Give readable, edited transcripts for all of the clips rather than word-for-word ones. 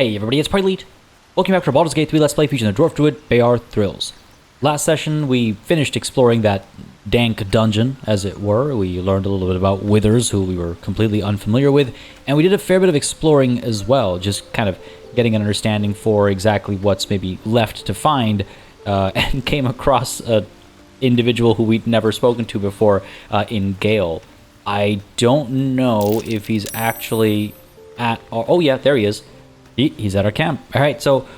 Hey everybody, it's PartyElite. Welcome back to our Baldur's Gate 3 Let's Play featuring the Dwarf Druid, Beâr Thrylls. Last session, we finished exploring that dank dungeon, as it were. We learned a little bit about withers, who we were completely unfamiliar with, and we did a fair bit of exploring as well, just kind of getting an understanding for exactly what's maybe left to find, and came across an individual who we'd never spoken to before in Gale. I don't know if he's actually at... Oh yeah, there he is. He's at our camp. All right, so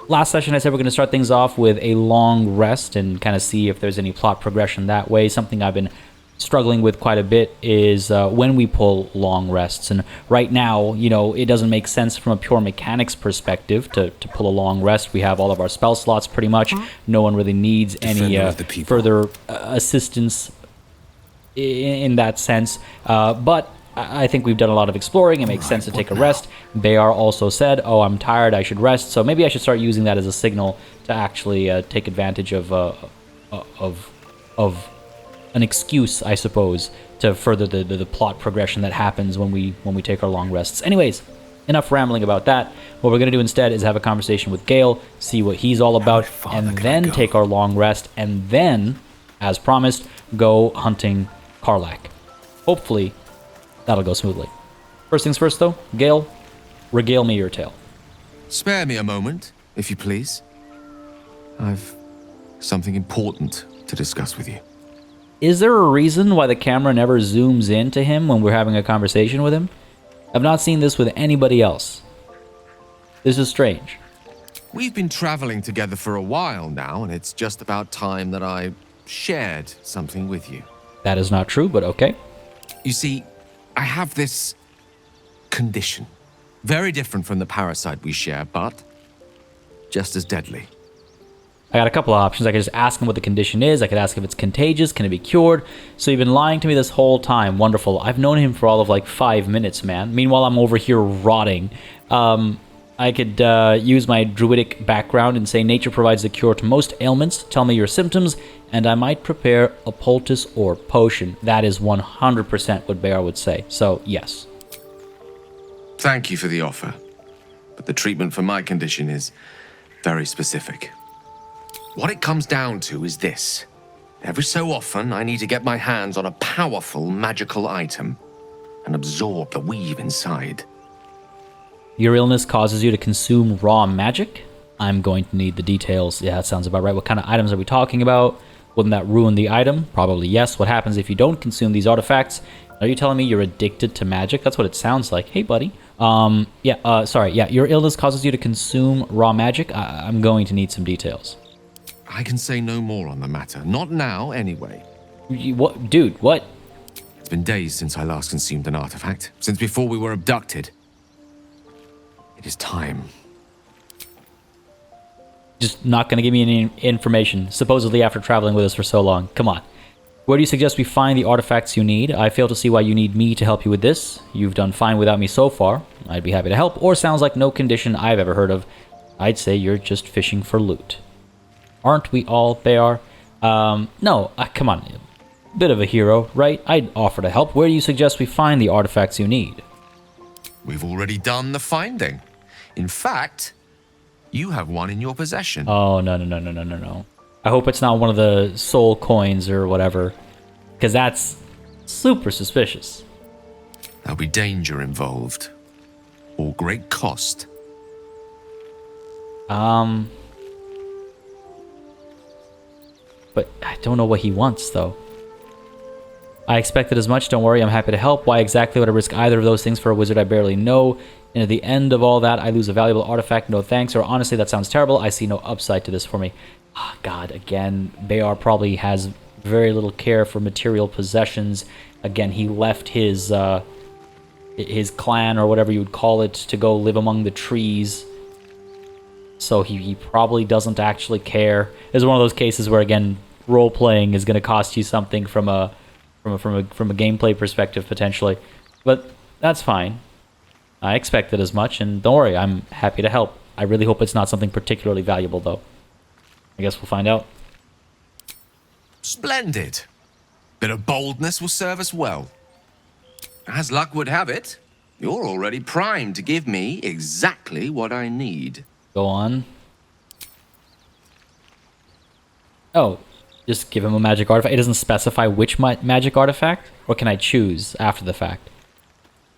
last session I said we're going to start things off with a long rest and kind of see if there's any plot progression that way. Something I've been struggling with quite a bit is when we pull long rests. And right now, you know, it doesn't make sense from a pure mechanics perspective to pull a long rest. We have all of our spell slots pretty much. No one really needs any further assistance in that sense. But I think we've done a lot of exploring. It makes sense to take a rest. Beâr also said, oh, I'm tired, I should rest. So maybe I should start using that as a signal to actually take advantage of an excuse, I suppose, to further the plot progression that happens when we take our long rests. Anyways, enough rambling about that. What we're going to do instead is have a conversation with Gale, see what he's all about, and then take our long rest, and then, as promised, go hunting Karlach. Hopefully that'll go smoothly. First things first, though, Gale, regale me your tale. Spare me a moment, if you please. I've something important to discuss with you. Is there a reason why the camera never zooms in to him when we're having a conversation with him? I've not seen this with anybody else. This is strange. We've been traveling together for a while now, and it's just about time that I shared something with you. That is not true, but okay. You see, I have this condition. Very different from the parasite we share, but just as deadly. I got a couple of options. I could just ask him what the condition is. I could ask if it's contagious. Can it be cured? So you've been lying to me this whole time. Wonderful. I've known him for all of like 5 minutes, man. Meanwhile, I'm over here rotting. I could use my druidic background and say nature provides the cure to most ailments. Tell me your symptoms, and I might prepare a poultice or potion. That is 100% what Beâr would say. So, yes. Thank you for the offer, but the treatment for my condition is very specific. What it comes down to is this. Every so often, I need to get my hands on a powerful magical item and absorb the weave inside. Your illness causes you to consume raw magic? I'm going to need the details. Yeah, that sounds about right. What kind of items are we talking about? Wouldn't that ruin the item? Probably yes. What happens if you don't consume these artifacts? Are you telling me you're addicted to magic? That's what it sounds like. Hey, buddy. Your illness causes you to consume raw magic? I'm going to need some details. I can say no more on the matter. Not now, anyway. What? Dude, what? It's been days since I last consumed an artifact. Since before we were abducted. It is time. Just not going to give me any information, supposedly after traveling with us for so long. Come on. Where do you suggest we find the artifacts you need? I fail to see why you need me to help you with this. You've done fine without me so far. I'd be happy to help, or sounds like no condition I've ever heard of. I'd say you're just fishing for loot. Aren't we all, Beâr? No, come on. Bit of a hero, right? I'd offer to help. Where do you suggest we find the artifacts you need? We've already done the finding. In fact, you have one in your possession. Oh, no. I hope it's not one of the soul coins or whatever, because that's super suspicious. There'll be danger involved, or great cost. But I don't know what he wants, though. I expected as much. Don't worry, I'm happy to help. Why exactly would I risk either of those things for a wizard I barely know? And at the end of all that, I lose a valuable artifact. No thanks. Or honestly, that sounds terrible. I see no upside to this for me. Ah, God, again, Beâr probably has very little care for material possessions. Again, he left his clan, or whatever you would call it, to go live among the trees. So he probably doesn't actually care. It's one of those cases where, again, role-playing is going to cost you something from a gameplay perspective, potentially. But that's fine. I expected as much, and don't worry, I'm happy to help. I really hope it's not something particularly valuable, though. I guess we'll find out. Splendid. Bit of boldness will serve us well. As luck would have it, You're already primed to give me exactly what I need. Go on. Oh, just give him a magic artifact. It doesn't specify which magic artifact, or can I choose after the fact?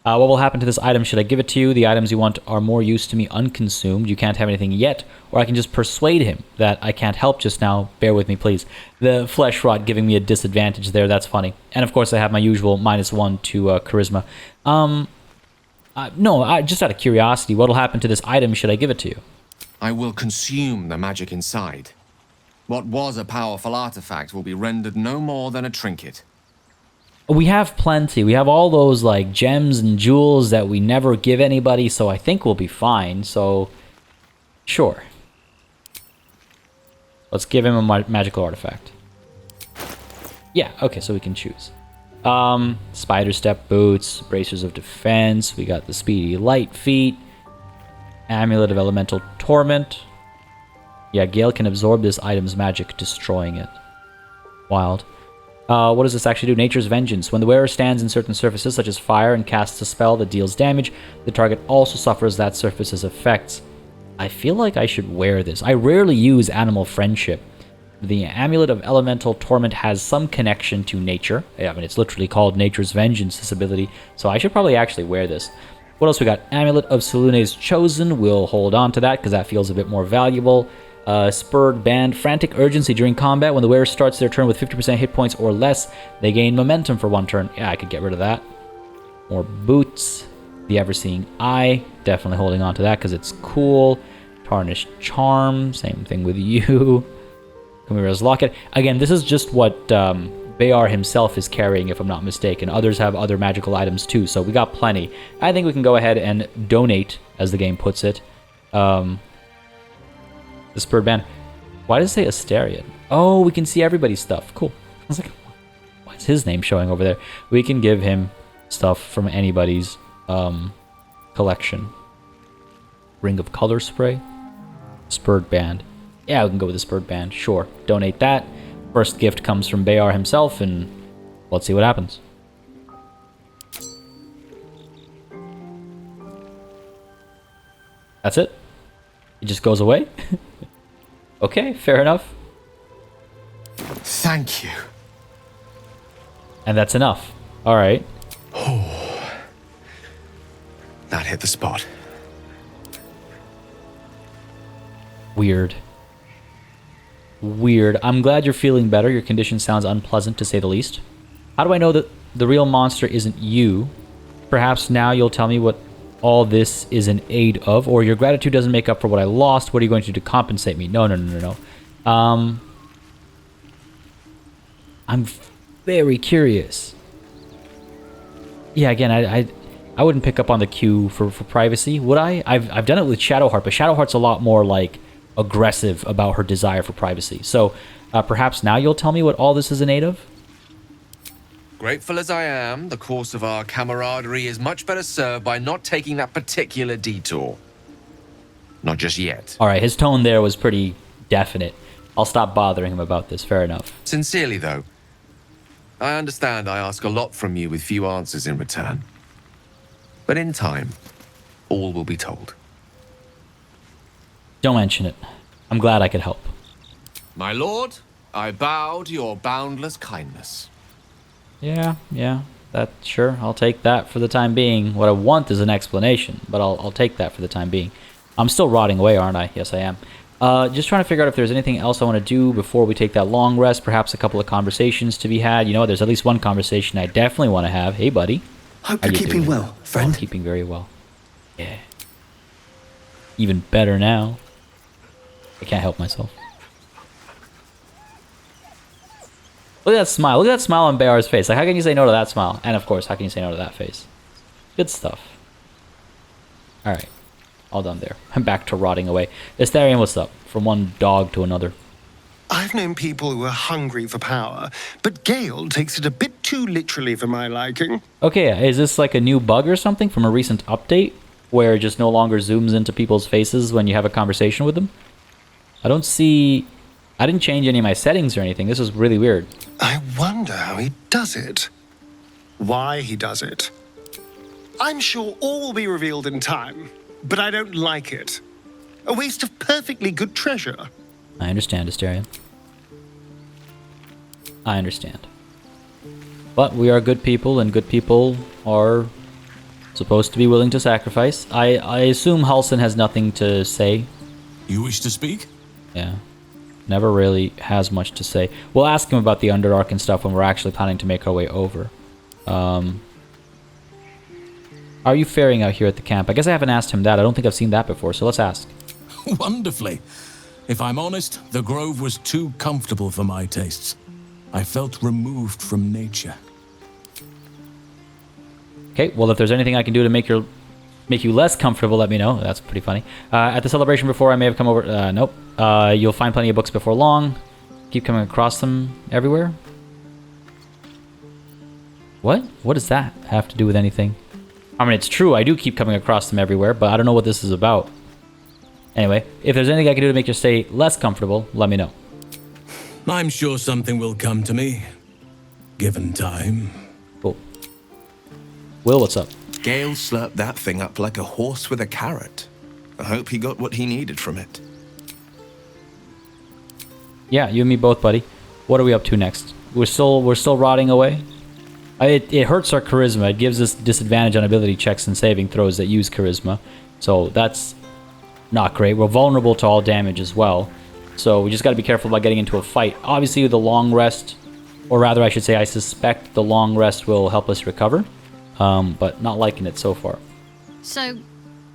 What will happen to this item? Should I give it to you? The items you want are more use to me unconsumed. You can't have anything yet, or I can just persuade him that I can't help just now. Bear with me, please. The flesh rot giving me a disadvantage there. That's funny. And of course, I have my usual -1 to charisma. No, just out of curiosity, what will happen to this item? Should I give it to you? I will consume the magic inside. What was a powerful artifact will be rendered no more than a trinket. We have plenty. We have all those like gems and jewels that we never give anybody, so I think we'll be fine. So, sure. Let's give him a magical artifact. Yeah, okay, so we can choose. Spider step boots, bracers of defense. We got the speedy light feet, amulet of elemental torment. Yeah, Gale can absorb this item's magic, destroying it. Wild. What does this actually do? Nature's Vengeance. When the wearer stands in certain surfaces, such as fire, and casts a spell that deals damage, the target also suffers that surface's effects. I feel like I should wear this. I rarely use Animal Friendship. The Amulet of Elemental Torment has some connection to nature. I mean, it's literally called Nature's Vengeance, this ability, so I should probably actually wear this. What else we got? Amulet of Selune's Chosen. We'll hold on to that, because that feels a bit more valuable. Spurred Band. Frantic Urgency during combat. When the wearer starts their turn with 50% hit points or less, they gain momentum for 1 turn. Yeah, I could get rid of that. More boots. The Ever-Seeing Eye. Definitely holding on to that because it's cool. Tarnished Charm. Same thing with you. Chimera's Locket. Again, this is just what Beâr himself is carrying, if I'm not mistaken. Others have other magical items too, so we got plenty. I think we can go ahead and donate, as the game puts it. The Spurred Band. Why does it say Astarion? Oh, we can see everybody's stuff. Cool. I was like, why is his name showing over there? We can give him stuff from anybody's collection. Ring of Color Spray. Spurred Band. Yeah, we can go with the Spurred Band. Sure. Donate that. First gift comes from Beâr himself, and let's see what happens. That's it? It just goes away? Okay, fair enough. Thank you. And that's enough. Alright. Oh, that hit the spot. Weird. Weird. I'm glad you're feeling better. Your condition sounds unpleasant, to say the least. How do I know that the real monster isn't you? Perhaps now you'll tell me what all this is in aid of, or your gratitude doesn't make up for what I lost. What are you going to do to compensate me? No. I'm very curious. Yeah, again, I wouldn't pick up on the cue for privacy, would I? I've done it with Shadowheart, but Shadowheart's a lot more like aggressive about her desire for privacy. So perhaps now you'll tell me what all this is in aid of? Grateful as I am, the course of our camaraderie is much better served by not taking that particular detour. Not just yet. Alright, his tone there was pretty definite. I'll stop bothering him about this, fair enough. Sincerely, though, I understand I ask a lot from you with few answers in return. But in time, all will be told. Don't mention it. I'm glad I could help. My lord, I bow to your boundless kindness. Yeah, sure. I'll take that for the time being. What I want is an explanation, but I'll take that for the time being. I'm still rotting away, aren't I? Yes, I am. Just trying to figure out if there's anything else I want to do before we take that long rest. Perhaps a couple of conversations to be had. You know what? There's at least one conversation I definitely want to have. Hey, buddy. Hope you're keeping well, friend. I'm keeping very well. Yeah. Even better now. I can't help myself. Look at that smile. Look at that smile on Bear's face. Like, how can you say no to that smile? And, of course, how can you say no to that face? Good stuff. Alright. All done there. I'm back to rotting away. Astarion, what's up? From one dog to another. I've known people who are hungry for power, but Gale takes it a bit too literally for my liking. Okay, is this like a new bug or something from a recent update? Where it just no longer zooms into people's faces when you have a conversation with them? I don't see... I didn't change any of my settings or anything. This is really weird. I wonder how he does it. Why he does it. I'm sure all will be revealed in time, but I don't like it. A waste of perfectly good treasure. I understand, Astarion. I understand. But we are good people, and good people are supposed to be willing to sacrifice. I assume Halsin has nothing to say. You wish to speak? Yeah. Never really has much to say. We'll ask him about the Underdark and stuff when we're actually planning to make our way over. How are you faring out here at the camp? I guess I haven't asked him that. I don't think I've seen that before, so let's ask. Wonderfully. If I'm honest, the grove was too comfortable for my tastes. I felt removed from nature. Okay, well, if there's anything I can do to make you less comfortable, let me know. That's pretty funny. At the celebration before, I may have come over... nope. You'll find plenty of books before long. Keep coming across them everywhere. What? What does that have to do with anything? I mean, it's true. I do keep coming across them everywhere, but I don't know what this is about. Anyway, if there's anything I can do to make your stay less comfortable, let me know. I'm sure something will come to me, given time. Cool. Will, what's up? Gale slurped that thing up like a horse with a carrot. I hope he got what he needed from it. Yeah, you and me both, buddy. What are we up to next? We're still rotting away? It hurts our charisma. It gives us disadvantage on ability checks and saving throws that use charisma. So that's not great. We're vulnerable to all damage as well. So we just got to be careful about getting into a fight. Obviously, the long rest, or rather I should say I suspect the long rest will help us recover. But not liking it so far. So,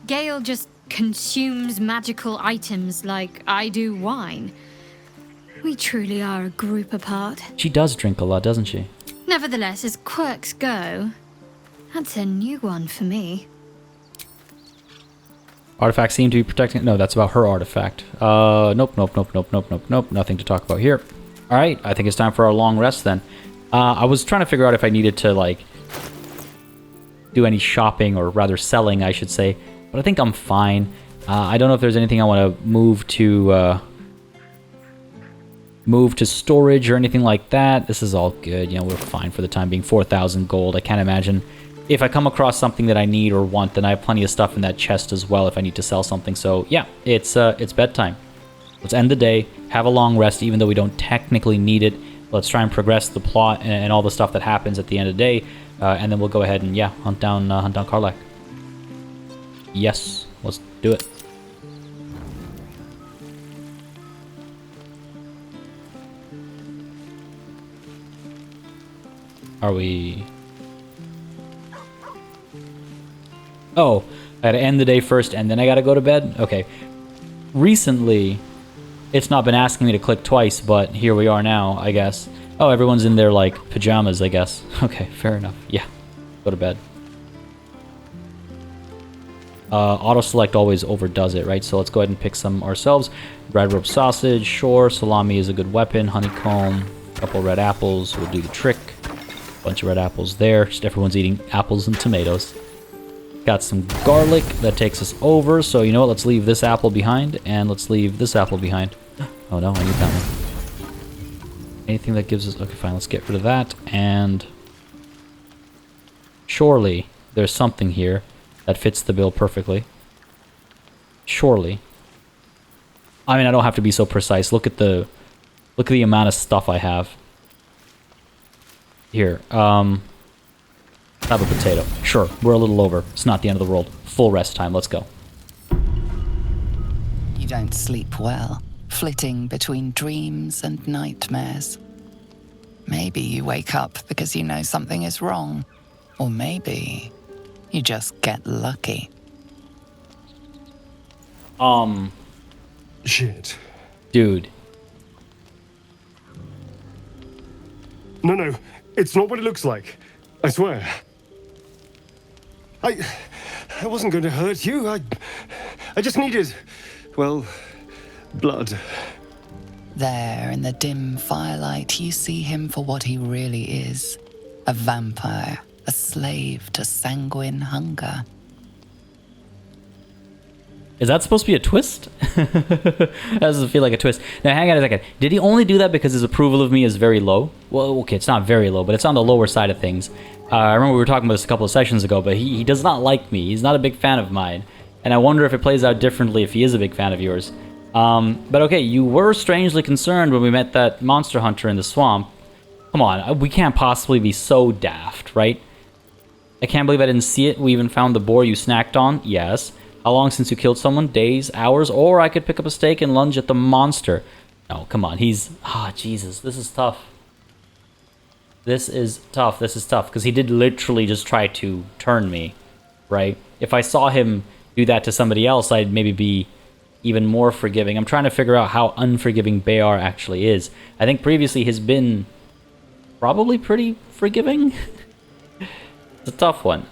Gale just consumes magical items like I do wine. We truly are a group apart. She does drink a lot, doesn't she? Nevertheless, as quirks go, that's a new one for me. Artifacts seem to be protecting... No, that's about her artifact. Nope. Nothing to talk about here. Alright, I think it's time for our long rest then. I was trying to figure out if I needed to, like... do any shopping, or rather selling, I should say. But I think I'm fine. I don't know if there's anything I want to move to storage or anything like that. This is all good. You know, we're fine for the time being. 4,000 gold. I can't imagine. If I come across something that I need or want, then I have plenty of stuff in that chest as well if I need to sell something. So yeah, it's bedtime. Let's end the day, have a long rest, even though we don't technically need it. Let's try and progress the plot and all the stuff that happens at the end of the day. And then we'll go ahead and, yeah, hunt down Karlach. Yes, let's do it. Are we... Oh, I gotta end the day first and then I gotta go to bed? Okay. Recently, it's not been asking me to click twice, but here we are now, I guess. Oh, everyone's in their, like, pajamas, I guess. Okay, fair enough. Yeah, go to bed. Auto-select always overdoes it, right? So let's go ahead and pick some ourselves. Red rope sausage, sure. Salami is a good weapon. Honeycomb, a couple red apples will do the trick. Bunch of red apples there. Just everyone's eating apples and tomatoes. Got some garlic that takes us over. So, you know what? Let's leave this apple behind, and let's leave this apple behind. Oh, no, I need that one. Anything that gives us... Okay, fine, let's get rid of that, and... Surely there's something here that fits the bill perfectly. Surely. I mean, I don't have to be so precise. Look at the amount of stuff I have. Here, have a potato. Sure, we're a little over. It's not the end of the world. Full rest time, let's go. You don't sleep well, flitting between dreams and nightmares. Maybe you wake up because you know something is wrong. Or maybe you just get lucky. Shit. Dude. No, it's not what it looks like. I swear. I wasn't going to hurt you. I just needed, well, blood. There, in the dim firelight, you see him for what he really is. A vampire, a slave to sanguine hunger. Is that supposed to be a twist? That doesn't feel like a twist. Now, hang on a second. Did he only do that because his approval of me is very low? Well, okay, it's not very low, but it's on the lower side of things. I remember we were talking about this a couple of sessions ago, but he does not like me. He's not a big fan of mine. And I wonder if it plays out differently if he is a big fan of yours. But okay, you were strangely concerned when we met that monster hunter in the swamp. Come on, we can't possibly be so daft, right? I can't believe I didn't see it. We even found the boar you snacked on. Yes. How long since you killed someone? Days, hours? Or I could pick up a stake and lunge at the monster. No, come on. He's... Jesus. This is tough. This is tough. This is tough. Because he did literally just try to turn me, right? If I saw him do that to somebody else, I'd maybe be even more forgiving. I'm trying to figure out how unforgiving Beâr actually is. I think previously he's been probably pretty forgiving. It's a tough one.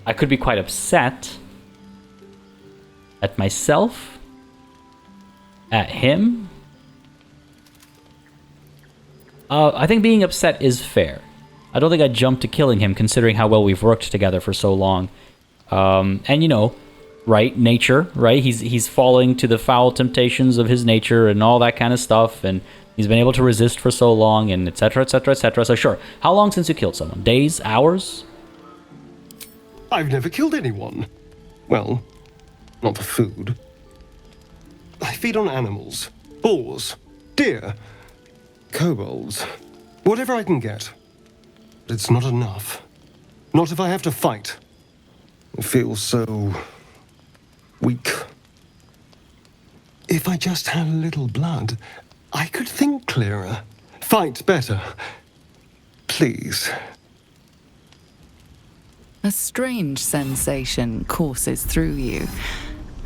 I could be quite upset at myself, at him. I think being upset is fair. I don't think I'd jump to killing him considering how well we've worked together for so long. And you know, right, nature, right? He's falling to the foul temptations of his nature and all that kind of stuff, and he's been able to resist for so long, and etc., etc., etc. So sure, how long since you killed someone? Days? Hours? I've never killed anyone. Well, not for food. I feed on animals. Boars. Deer. Kobolds. Whatever I can get. But it's not enough. Not if I have to fight. I feel so... weak. If I just had a little blood, I could think clearer. Fight better. Please. A strange sensation courses through you,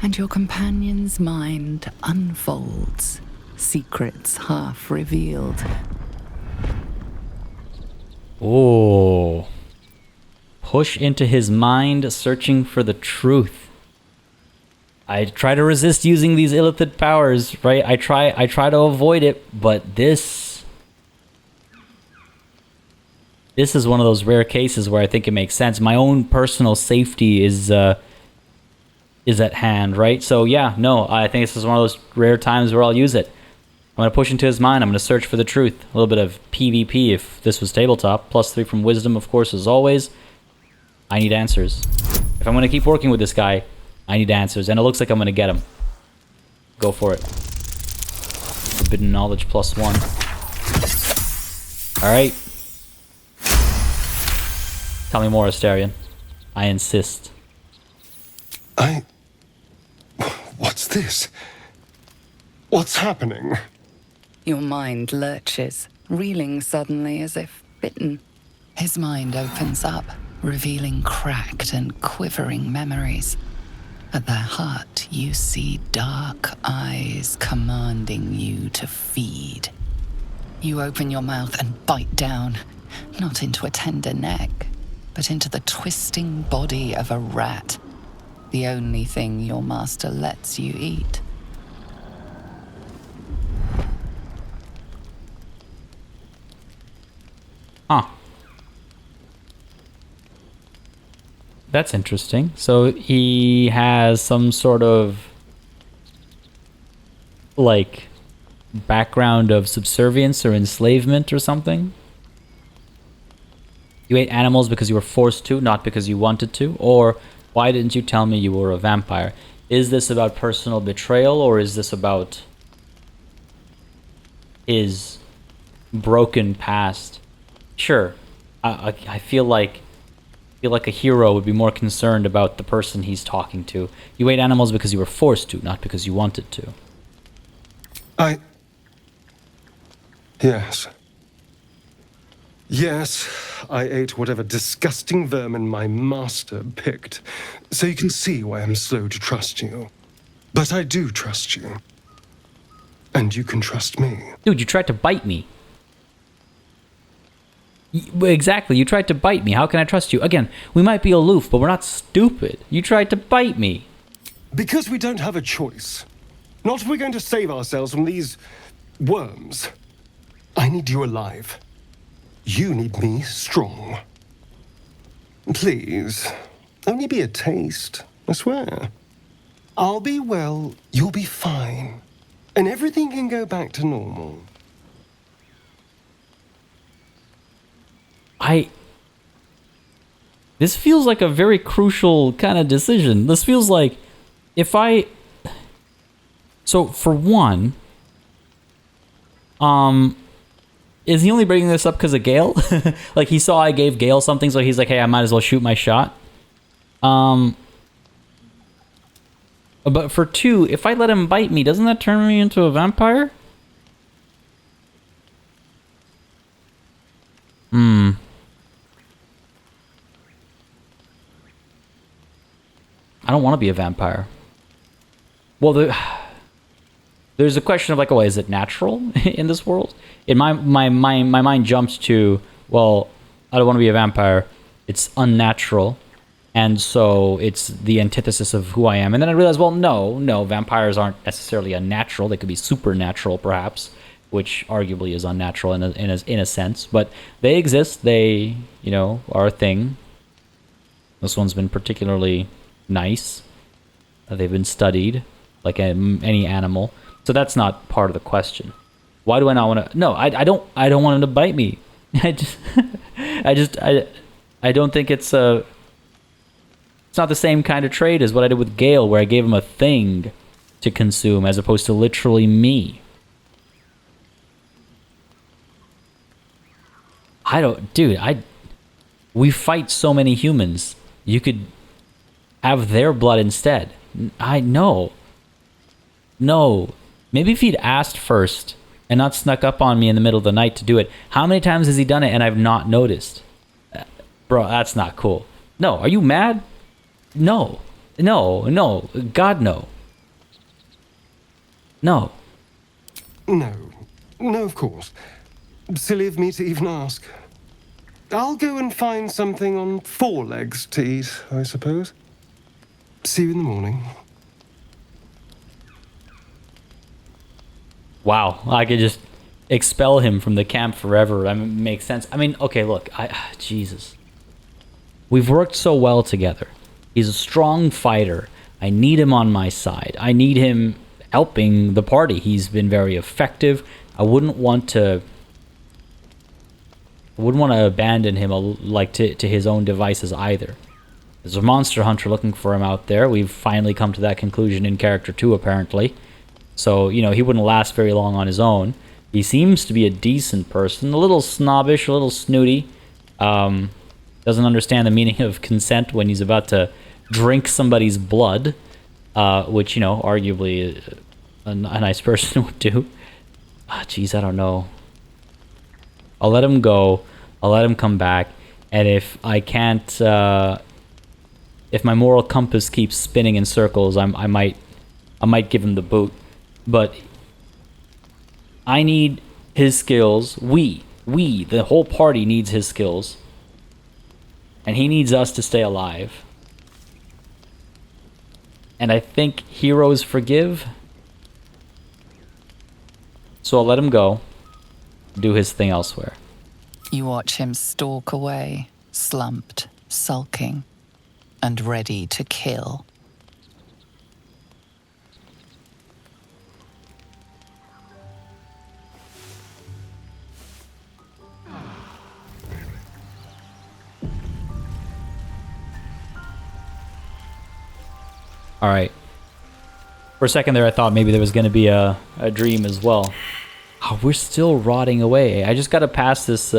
and your companion's mind unfolds, secrets half revealed. Oh. Push into his mind, searching for the truth. I try to resist using these illithid powers, right? I try to avoid it, but this is one of those rare cases where I think it makes sense. My own personal safety is at hand, right? So yeah, no, I think this is one of those rare times where I'll use it. I'm going to push into his mind. I'm going to search for the truth. A little bit of PvP if this was tabletop. +3 from wisdom, of course, as always. I need answers. If I'm going to keep working with this guy, I need answers. And it looks like I'm going to get them. Go for it. Forbidden knowledge +1. Alright. Tell me more, Astarion. I insist. What's this? What's happening? Your mind lurches, reeling suddenly as if bitten. His mind opens up, revealing cracked and quivering memories. At their heart, you see dark eyes commanding you to feed. You open your mouth and bite down, not into a tender neck, but into the twisting body of a rat, the only thing your master lets you eat. Huh. That's interesting. So he has some sort of, like, background of subservience or enslavement or something? You ate animals because you were forced to, not because you wanted to? Or why didn't you tell me you were a vampire? Is this about personal betrayal, or is this about his broken past? Sure, I feel like a hero would be more concerned about the person he's talking to. You ate animals because you were forced to, not because you wanted to. Yes. Yes, I ate whatever disgusting vermin my master picked. So you can see why I'm slow to trust you. But I do trust you. And you can trust me. Dude, you tried to bite me. Exactly, you tried to bite me. How can I trust you? Again, we might be aloof, but we're not stupid. You tried to bite me. Because we don't have a choice. Not if we're going to save ourselves from these worms. I need you alive. You need me strong. Please, only be a taste. I swear. I'll be well, you'll be fine. And everything can go back to normal. This feels like a very crucial kind of decision. This feels like so for one, is he only bringing this up because of Gale? Like he saw I gave Gale something, so he's like, hey, I might as well shoot my shot. But for two, if I let him bite me, doesn't that turn me into a vampire? I don't want to be a vampire. Well, there's a question of like, oh, is it natural in this world? In my mind jumps to, well, I don't want to be a vampire. It's unnatural, and so it's the antithesis of who I am. And then I realized, well, no, vampires aren't necessarily unnatural. They could be supernatural, perhaps, which arguably is unnatural in a sense. But they exist. They, are a thing. This one's been particularly nice. They've been studied like any animal. So that's not part of the question. Why do I not want to? No, I don't want him to bite me. I don't think it's not the same kind of trade as what I did with Gale, where I gave him a thing to consume as opposed to literally me. We fight so many humans. You could have their blood instead. No. Maybe if he'd asked first and not snuck up on me in the middle of the night to do it. How many times has he done it and I've not noticed? Bro, that's not cool. No, are you mad? No. God, no. No. No, of course. Silly of me to even ask. I'll go and find something on 4 legs to eat, I suppose. See you in the morning. Wow, I could just expel him from the camp forever. I mean, it makes sense. I mean, okay, look, Jesus. We've worked so well together. He's a strong fighter. I need him on my side. I need him helping the party. He's been very effective. I wouldn't want to abandon him to his own devices either. There's a monster hunter looking for him out there. We've finally come to that conclusion in character 2, apparently. So, he wouldn't last very long on his own. He seems to be a decent person, a little snobbish, a little snooty. Doesn't understand the meaning of consent when he's about to drink somebody's blood, which, arguably a nice person would do. Jeez, I don't know. I'll let him go. I'll let him come back. And if I can't, if my moral compass keeps spinning in circles, I might give him the boot. But I need his skills. We, the whole party needs his skills. And he needs us to stay alive. And I think heroes forgive. So I'll let him go. Do his thing elsewhere. You watch him stalk away, slumped, sulking, and ready to kill. All right. For a second there, I thought maybe there was going to be a dream as well. Oh, we're still rotting away. I just got to pass this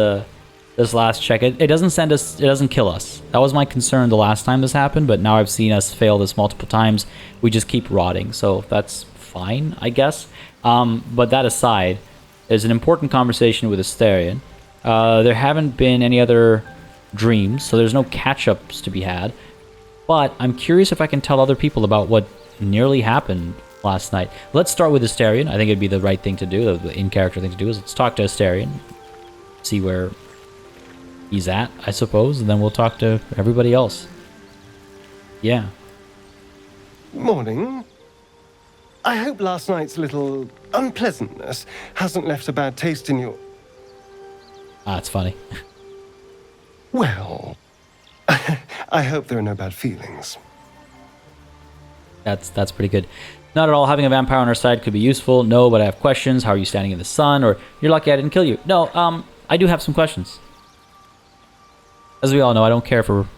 last check. It doesn't send us. It doesn't kill us. That was my concern the last time this happened, but now I've seen us fail this multiple times. We just keep rotting, so that's fine, I guess. But that aside, there's an important conversation with Astarion. There haven't been any other dreams, so there's no catch-ups to be had. But I'm curious if I can tell other people about what nearly happened last night. Let's start with Astarion. I think it'd be the right thing to do, the in-character thing to do, is let's talk to Astarion, see where he's at, I suppose, and then we'll talk to everybody else. Yeah. Morning. I hope last night's little unpleasantness hasn't left a bad taste in your... It's funny. Well, I hope there are no bad feelings. That's pretty good. Not at all. Having a vampire on our side could be useful. No, but I have questions. How are you standing in the sun? Or you're lucky I didn't kill you. No, I do have some questions. As we all know, I don't care for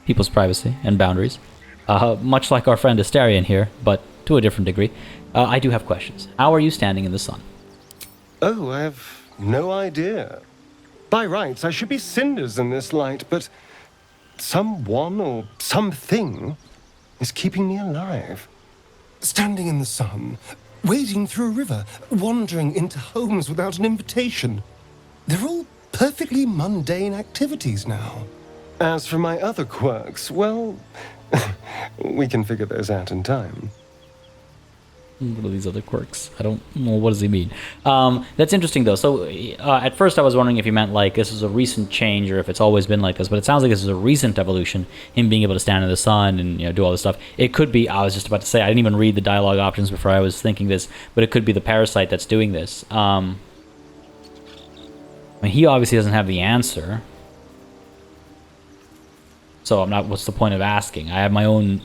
people's privacy and boundaries. Much like our friend Astarion here, but to a different degree. I do have questions. How are you standing in the sun? Oh, I have no idea. By rights, I should be cinders in this light, but someone or something is keeping me alive. Standing in the sun, wading through a river, wandering into homes without an invitation. They're all perfectly mundane activities now. As for my other quirks, well, we can figure those out in time. What are these other quirks? I don't know. What does he mean? That's interesting, though. So, at first I was wondering if he meant, like, this is a recent change or if it's always been like this, but it sounds like this is a recent evolution, him being able to stand in the sun and, do all this stuff. It could be, I was just about to say, I didn't even read the dialogue options before I was thinking this, but it could be the parasite that's doing this. I mean, he obviously doesn't have the answer. So I'm not, what's the point of asking? I have my own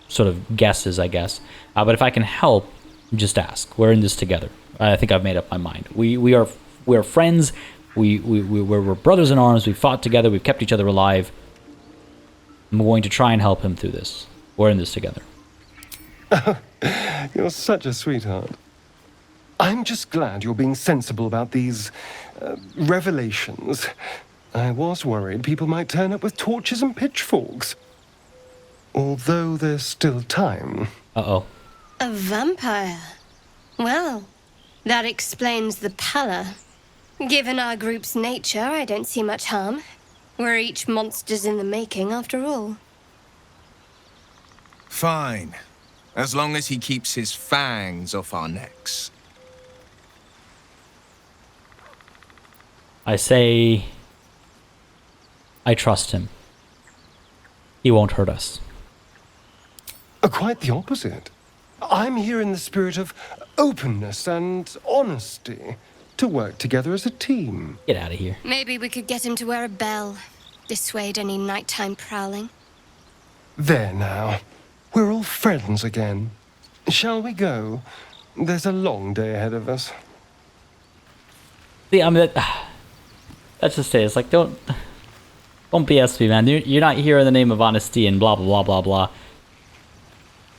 sort of guesses, I guess. But if I can help, just ask. We're in this together. I think I've made up my mind. We're friends. We're brothers in arms. We've fought together. We've kept each other alive. I'm going to try and help him through this. We're in this together. You're such a sweetheart. I'm just glad you're being sensible about these revelations. I was worried people might turn up with torches and pitchforks. Although there's still time. Uh-oh. A vampire? Well, that explains the pallor. Given our group's nature, I don't see much harm. We're each monsters in the making, after all. Fine. As long as he keeps his fangs off our necks. I say, I trust him. He won't hurt us. Quite the opposite. I'm here in the spirit of openness and honesty to work together as a team. Get out of here. Maybe we could get him to wear a bell. Dissuade any nighttime prowling. There now. We're all friends again. Shall we go? There's a long day ahead of us. See, I mean, that's just it. It's like, don't BS me, man. You're not here in the name of honesty and blah, blah, blah, blah, blah.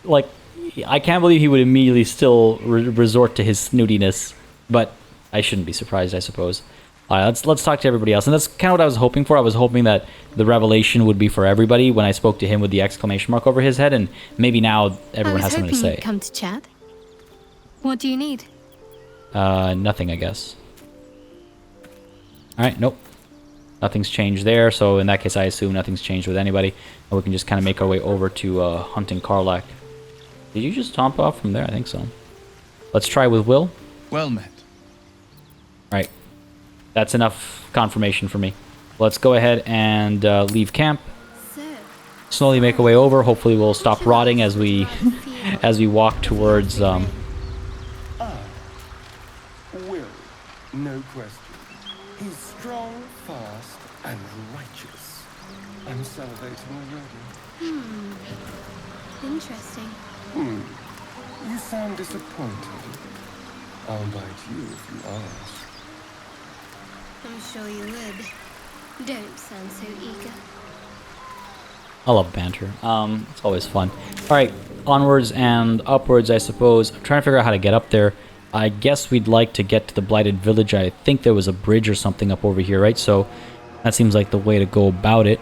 Like, I can't believe he would immediately still resort to his snootiness, but I shouldn't be surprised, I suppose. All right, let's talk to everybody else, and that's kind of what I was hoping for. I was hoping that the revelation would be for everybody when I spoke to him with the exclamation mark over his head, and maybe now everyone has something to say. Come to chat. What do you need? Nothing, I guess. All right, nope. Nothing's changed there, so in that case, I assume nothing's changed with anybody, and we can just kind of make our way over to hunting Karlach. Did you just stomp off from there? I think so. Let's try with Will. Well met. Right. That's enough confirmation for me. Let's go ahead and leave camp. Slowly make our way over. Hopefully we'll stop rotting as we walk towards Will, no question. He's strong, fast, and righteous. I'm salivating already. Interesting. You sound disappointed. I'll bite you if you ask. I'm sure you would. Don't sound so eager. I love banter. It's always fun. Alright, onwards and upwards, I suppose. I'm trying to figure out how to get up there. I guess we'd like to get to the Blighted Village. I think there was a bridge or something up over here, right? So that seems like the way to go about it.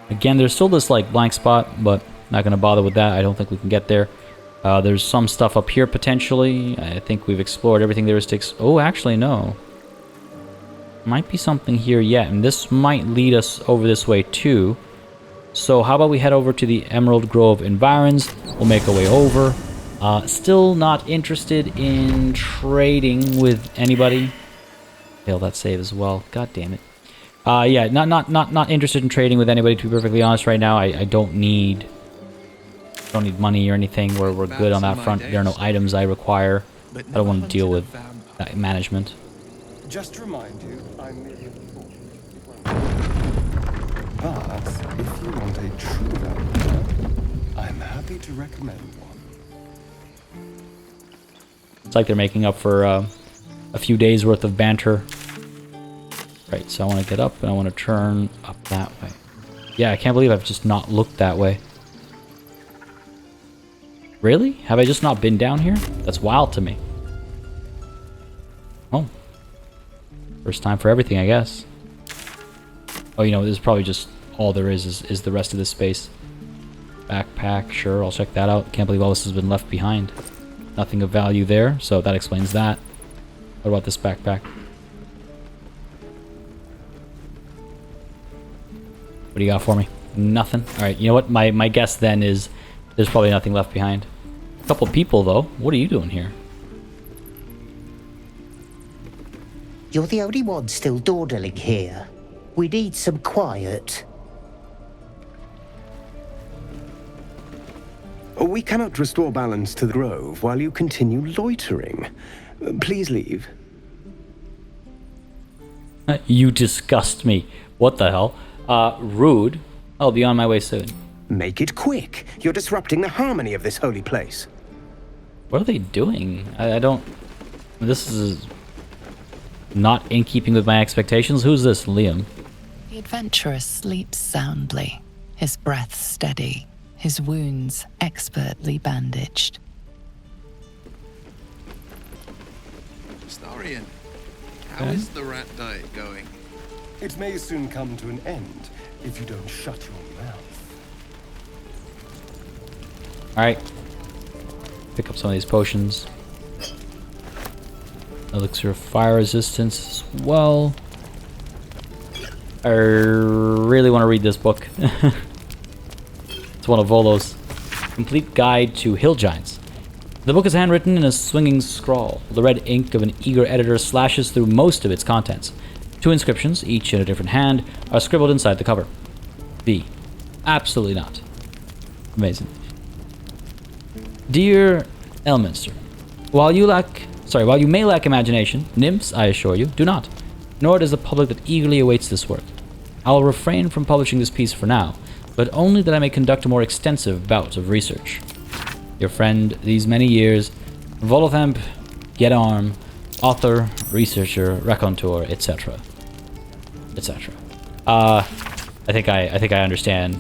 Again, there's still this like blank spot, but not going to bother with that. I don't think we can get there. There's some stuff up here potentially. I think we've explored everything there is to oh, actually, no. Might be something here yet, and this might lead us over this way too. So how about we head over to the Emerald Grove environs. We'll make our way over. Still not interested in trading with anybody. Failed that save as well. God damn it. Yeah, not interested in trading with anybody, to be perfectly honest right now. I don't need money or anything. We're good on that front. There are no items I require. I don't want to deal with that management. Just to remind you, I'm merely a fool. But if you want a true vampire, I'm happy to recommend one. It's like they're making up for a few days worth of banter. Right, so I want to get up and I want to turn up that way. Yeah, I can't believe I've just not looked that way. Really? Have I just not been down here? That's wild to me. Oh. First time for everything, I guess. Oh, you know, this is probably just all there is the rest of this space. Backpack, sure, I'll check that out. Can't believe all this has been left behind. Nothing of value there, so that explains that. What about this backpack? What do you got for me? Nothing? Alright, you know what? My guess then is there's probably nothing left behind. A couple people, though. What are you doing here? You're the only one still dawdling here. We need some quiet. We cannot restore balance to the grove while you continue loitering. Please leave. You disgust me. What the hell? Rude. I'll be on my way soon. Make it quick. You're disrupting the harmony of this holy place. What are they doing? I don't... This is not in keeping with my expectations. Who's this, Liam? The adventurer sleeps soundly, his breath steady, his wounds expertly bandaged. Astarion, how is the rat diet going? It may soon come to an end if you don't shut your mouth. Alright. Pick up some of these potions. Elixir of fire resistance as well. I really want to read this book. It's one of Volo's. Complete Guide to Hill Giants. The book is handwritten in a swinging scrawl. The red ink of an eager editor slashes through most of its contents. 2 inscriptions, each in a different hand, are scribbled inside the cover. V. Absolutely not. Amazing. Dear Elminster, while you may lack imagination, nymphs, I assure you, do not. Nor does the public that eagerly awaits this work. I will refrain from publishing this piece for now, but only that I may conduct a more extensive bout of research. Your friend these many years, Volothamp Gedarm, author, researcher, raconteur, etc. etc. I think I understand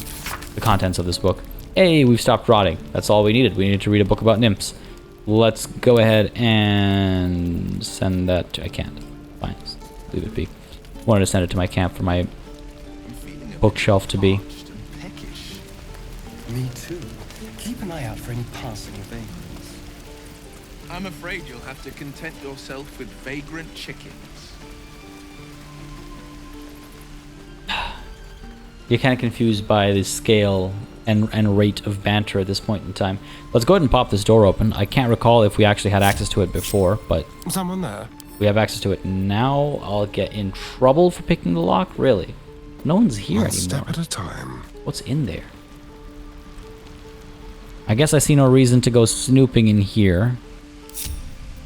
the contents of this book. Hey, we've stopped rotting. That's all we needed. We needed to read a book about nymphs. Let's go ahead and send that to... I can't. Fine. Leave it be. Wanted to send it to my camp for my bookshelf to be. Me too. Keep an eye out for any passing vagrants. I'm afraid you'll have to content yourself with vagrant chickens. You're kind of confused by the scale and rate of banter at this point in time. Let's go ahead and pop this door open. I can't recall if we actually had access to it before, but... Someone there? We have access to it now. I'll get in trouble for picking the lock? Really? No one's here anymore. Step at a time. What's in there? I guess I see no reason to go snooping in here.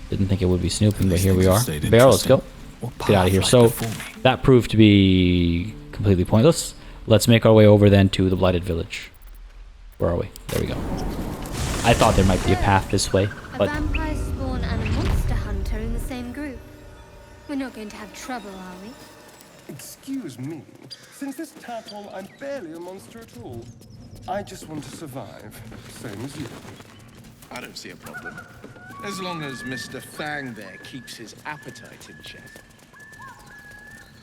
Didn't think it would be snooping, but here we are. Bear, let's go. Get out of here. So, that proved to be completely pointless. Let's make our way over then to the Blighted Village. Where are we? There we go. I thought there might be a path this way, but... A vampire spawn and a monster hunter in the same group. We're not going to have trouble, are we? Excuse me. Since this tadpole, I'm barely a monster at all. I just want to survive, same as you. I don't see a problem. As long as Mr. Fang there keeps his appetite in check.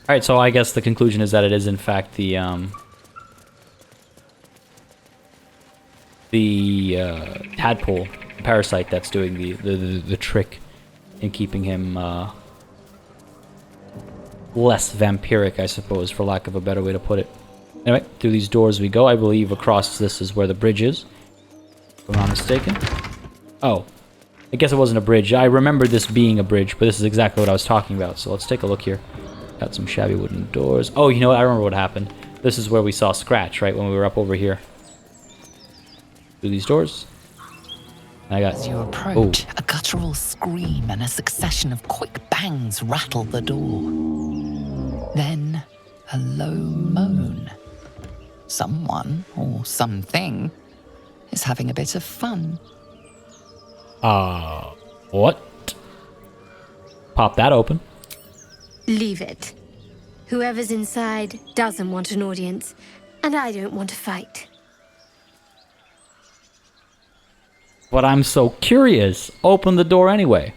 Alright, so I guess the conclusion is that it is in fact the tadpole, the parasite, that's doing the trick in keeping him less vampiric, I suppose, for lack of a better way to put it. Anyway, through these doors we go. I believe across this is where the bridge is, if I'm not mistaken. Oh, I guess it wasn't a bridge. I remember this being a bridge, but this is exactly what I was talking about. So let's take a look here. Got some shabby wooden doors. Oh, you know what? I remember what happened. This is where we saw Scratch, right, when we were up over here. Through these doors. And I got... As you approach, a guttural scream and a succession of quick bangs rattle the door. Then, a low moan. Someone, or something, is having a bit of fun. What? Pop that open. Leave it. Whoever's inside doesn't want an audience, and I don't want to fight. But I'm so curious. Open the door anyway.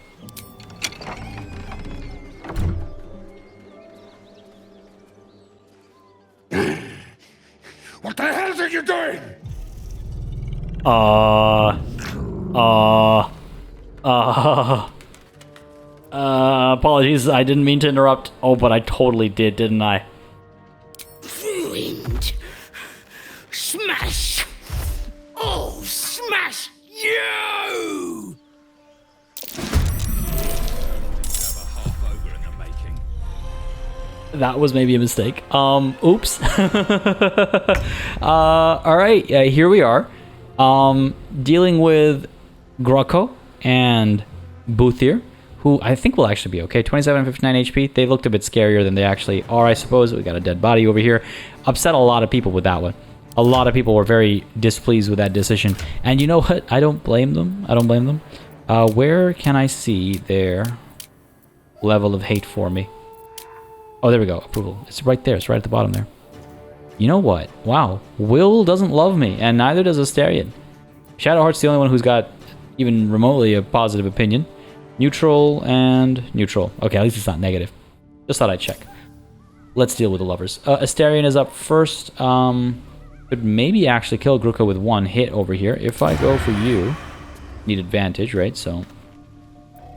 What the hell are you doing? Apologies, I didn't mean to interrupt. Oh, but I totally did, didn't I? Ruined. Smash. Oh, smash you! That was maybe a mistake. Oops. Alright, here we are. Dealing with Grucko and Beâr, who I think will actually be okay. 27 and 59 HP. They looked a bit scarier than they actually are, I suppose. We got a dead body over here. Upset a lot of people with that one. A lot of people were very displeased with that decision. And you know what? I don't blame them. I don't blame them. Where can I see their level of hate for me? Oh, there we go. Approval. It's right there. It's right at the bottom there. You know what? Wow. Will doesn't love me, and neither does Astarion. Shadowheart's the only one who's got even remotely a positive opinion. Neutral and neutral. Okay, at least it's not negative. Just thought I'd check. Let's deal with the lovers. Astarion is up first. Could maybe actually kill Grucko with one hit over here. If I go for you, need advantage, right? So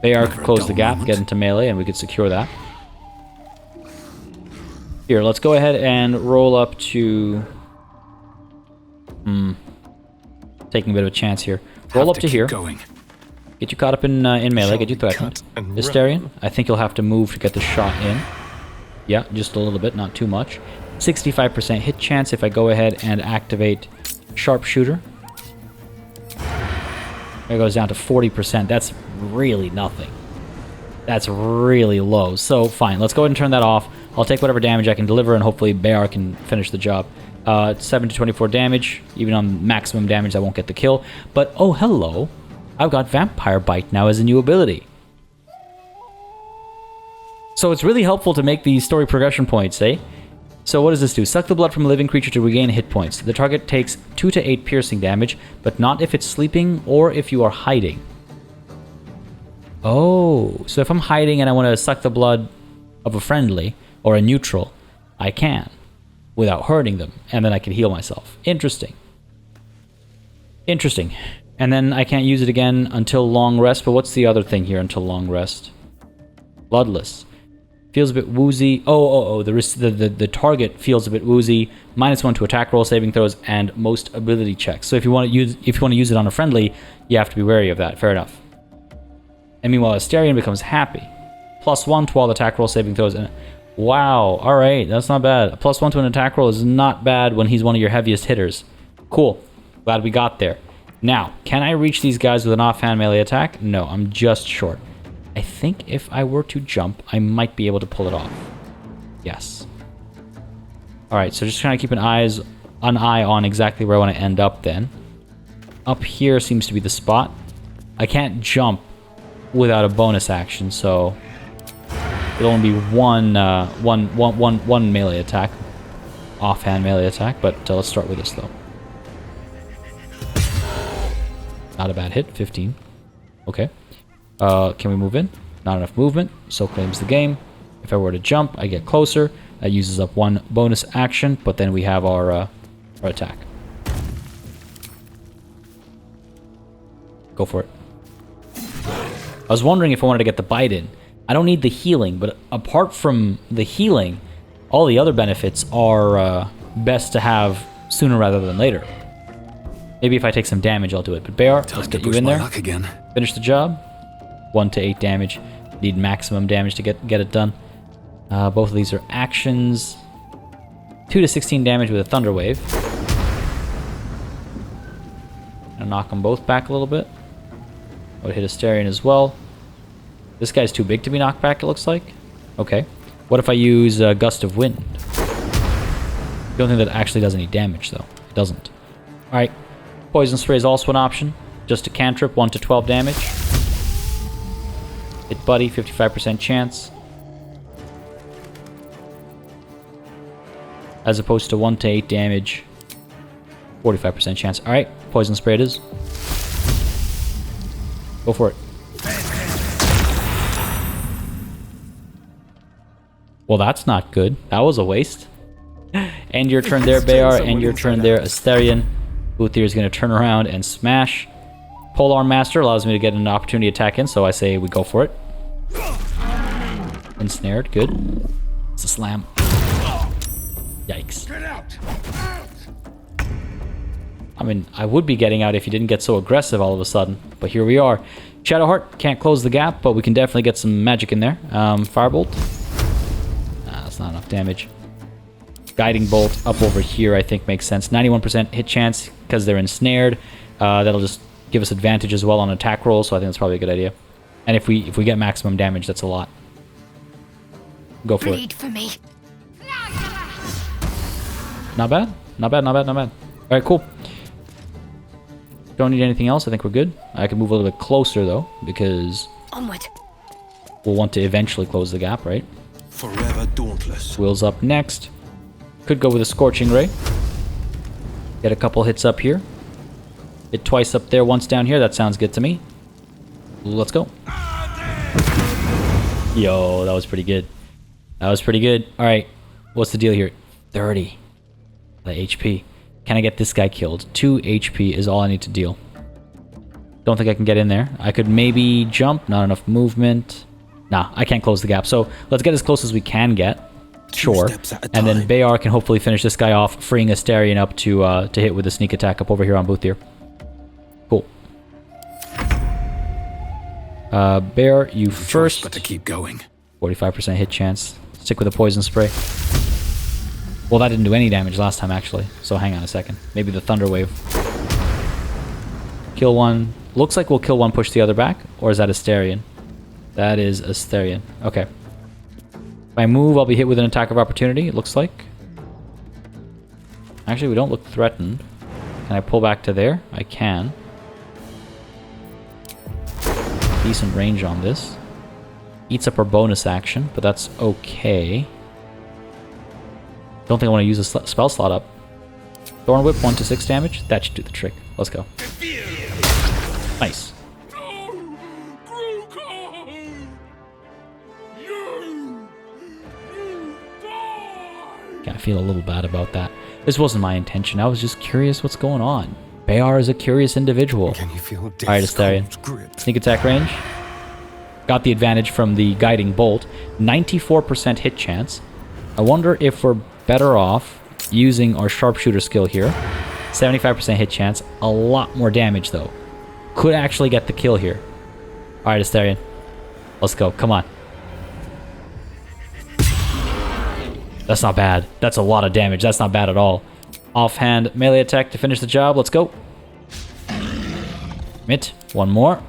Beâr could close the gap, get into melee, and we could secure that. Here, let's go ahead and roll up to... Taking a bit of a chance here. Roll up to here. Get you caught up in melee, get you threatened. Astarion, I think you'll have to move to get the shot in. Yeah, just a little bit, not too much. 65% hit chance if I go ahead and activate Sharpshooter. It goes down to 40%. That's really nothing. That's really low. So, fine. Let's go ahead and turn that off. I'll take whatever damage I can deliver, and hopefully Beâr can finish the job. 7 to 24 damage. Even on maximum damage, I won't get the kill. But, oh, hello. I've got Vampire Bite now as a new ability. So it's really helpful to make these story progression points, eh? So what does this do? Suck the blood from a living creature to regain hit points. The target takes 2 to 8 piercing damage, but not if it's sleeping or if you are hiding. Oh, so if I'm hiding and I want to suck the blood of a friendly or a neutral, I can, without hurting them, and then I can heal myself. Interesting. Interesting. And then I can't use it again until long rest, but what's the other thing here until long rest? Bloodless. Feels a bit woozy. The target feels a bit woozy. -1 to attack roll, saving throws, and most ability checks. So if you want to use it on a friendly, you have to be wary of that. Fair enough. And meanwhile, Astarion becomes happy. +1 to all attack roll, saving throws, and wow. All right, that's not bad. A +1 to an attack roll is not bad when he's one of your heaviest hitters. Cool. Glad we got there. Now, can I reach these guys with an offhand melee attack? No, I'm just short. I think if I were to jump, I might be able to pull it off. Yes. Alright, so just trying to keep an eye on exactly where I want to end up then. Up here seems to be the spot. I can't jump without a bonus action, so it'll only be one melee attack. Offhand melee attack, but let's start with this though. Not a bad hit, 15. Okay. Can we move in? Not enough movement, so claims the game. If I were to jump, I get closer. That uses up one bonus action, but then we have our attack. Go for it. I was wondering if I wanted to get the bite in. I don't need the healing, but apart from the healing, all the other benefits are best to have sooner rather than later. Maybe if I take some damage, I'll do it. But Beâr, let's get you in there. Finish the job. 1 to 8 damage. Need maximum damage to get it done. Both of these are actions. 2 to 16 damage with a Thunder Wave. Gonna knock them both back a little bit. I would hit Astarion as well. This guy's too big to be knocked back, it looks like. Okay. What if I use Gust of Wind? I don't think that actually does any damage, though. It doesn't. Alright. Poison Spray is also an option. Just a cantrip, 1 to 12 damage. Hit buddy, 55% chance. As opposed to 1 to 8 damage, 45% chance. Alright, poison spray it is. Go for it. Well, that's not good. That was a waste. End your turn there, Beâr. End your turn there, Astarion. Uthir is going to turn around and smash. Polearm Master allows me to get an opportunity attack in, so I say we go for it. Ensnared, good. It's a slam. Yikes. Get out! I mean, I would be getting out if you didn't get so aggressive all of a sudden, but here we are. Shadowheart can't close the gap, but we can definitely get some magic in there. Firebolt. Nah, that's not enough damage. Guiding Bolt up over here, I think makes sense. 91% hit chance because they're ensnared. That'll just give us advantage as well on attack rolls, so I think that's probably a good idea. And if we get maximum damage, that's a lot. Go for Bleed it. for me. Not bad. Not bad, not bad, not bad. Alright, cool. Don't need anything else. I think we're good. I can move a little bit closer, though, because Onward. we'll want to eventually close the gap, right? Forever dauntless. Will's up next. Could go with a Scorching Ray. Get a couple hits up here. Hit twice up there, once down here. That sounds good to me. Let's go. Yo, that was pretty good. That was pretty good. Alright, what's the deal here? 30. The HP. Can I get this guy killed? 2 HP is all I need to deal. Don't think I can get in there. I could maybe jump. Not enough movement. Nah, I can't close the gap. So let's get as close as we can get. Sure. And then Beâr can hopefully finish this guy off, freeing Astarion up to hit with a sneak attack up over here on Uthir. Cool. Beâr, you first. Got to keep going. 45% hit chance. Stick with a poison spray. Well, that didn't do any damage last time, actually. So hang on a second. Maybe the Thunder Wave. Kill one. Looks like we'll kill one, push the other back. Or is that Astarion? That is Astarion. Okay. If I move, I'll be hit with an attack of opportunity, it looks like. Actually, we don't look threatened. Can I pull back to there? I can. Decent range on this. Eats up our bonus action, but that's okay. Don't think I want to use a spell slot up. Thorn Whip, 1 to 6 damage. That should do the trick. Let's go. Nice. Yeah, I feel a little bad about that. This wasn't my intention. I was just curious what's going on. Beâr is a curious individual. Can you feel Alright, Astarion. Sneak attack range. Got the advantage from the Guiding Bolt. 94% hit chance. I wonder if we're better off using our Sharpshooter skill here. 75% hit chance. A lot more damage, though. Could actually get the kill here. Alright, Astarion. Let's go. Come on. That's not bad. That's a lot of damage. That's not bad at all. Offhand melee attack to finish the job. Let's go. Mitt. One more.